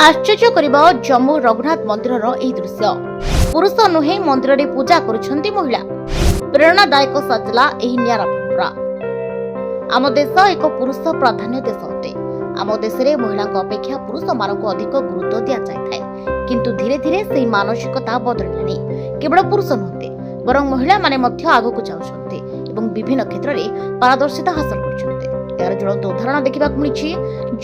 आश्चर्य करिबा जम्मू रघुनाथ मंदिर दृश्य पुरुष नुहे मंदिर में पूजा करुछंती महिला प्रेरणादायक सजला एही नियारा परंपरा। आम देश एक पुरुष प्राधान्य देश अटे। आम देश में महिला अपेक्षा पुरुष मानक अधिक गुरुत्व दि जाए, किंतु धीरे धीरे से मानसिकता बदलिलानी। केवल पुरुष नुहते बरं महिला माने मध्य आगकु जाउछंती एवं विभिन्न क्षेत्र में पारदर्शिता हासिल करछंती। यार ज्वलंत उदाहरण देखा मिली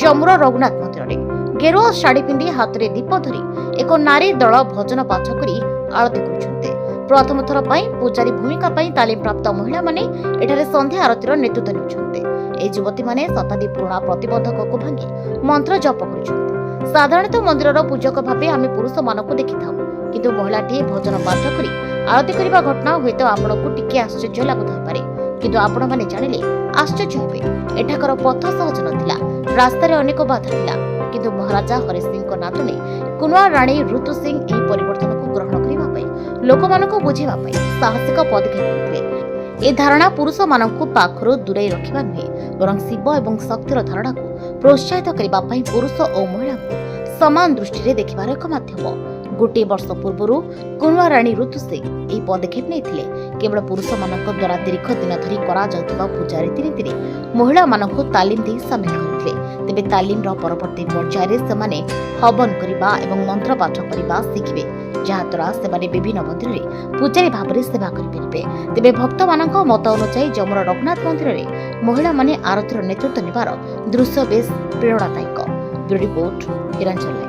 जम्मूर रघुनाथ मंदिर में। गेरुआ शाढ़ी पिंधि हाथ में दीप धरी एक नारी दल भजन पाठ करी आरती करुछंते। प्रथम थर पूजारी भूमिका तालीम प्राप्त महिला माने एठारे संध्या आरतीर नेतृत्व नेउछंते। ए युवती माने शताब्दी पुराणा प्रतिबंधक को भांगी मंत्र जप करुछंते। साधारणतः मंदिरर पूजक भाबे आमे पुरुष मानकु देखिथाउ, किंतु महिलाटी भजन पाठ करी आरती करिबा घटना होयत आपनकु टिके आश्चर्य लागुथाय पारे, किंतु आपण माने जानिले आश्चर्य हेबे। एठाकर पथ सहज नथिला, रास्ता रे अनेक बाधा थिला, किंतु महाराजा हरि सिंह नातुणी कुनवा राणी ऋतु सिंह एही परिवर्तन को ग्रहण करिबा पई लोकमानकु बुझिबा पई साहसिक पदक्षेप नेथिले। ए धारणा पुरुष मानकु पाखरु दूरै रखिबा नुहे, बरं शिव एवं शक्तिर धारणा को प्रोत्साहित करिबा पई पुरुष और महिला को समान दृष्टि रे देखिबार एक माध्यम। गोटे वर्ष पूर्व कुनवा राणी ऋतु सिंह एही पदक्षेप नेथिले। केवल पुरुष मानक द्वारा दीर्घ दिन धरी करा जाउतबा पूजा रीति रे महिला मानकु तालीम दे शामिल करथिले। तेबे तालीम रो परवर्ती पर्याय रे सेमाने हवन करिबा एवं मंत्र पाठ करिबा शिखिबे, जहा द्वारा सेमाने विभिन्न मंदिर रे पूजारी भाबरे सेवा करिबे। तेबे भक्त मानक मत अनुसार जम्मूर रघुनाथ मंदिर रे महिला माने आरतीर नेतृत्व नेबार दृश्य बेस प्रेरणादायक। Bureau report हिरांचल।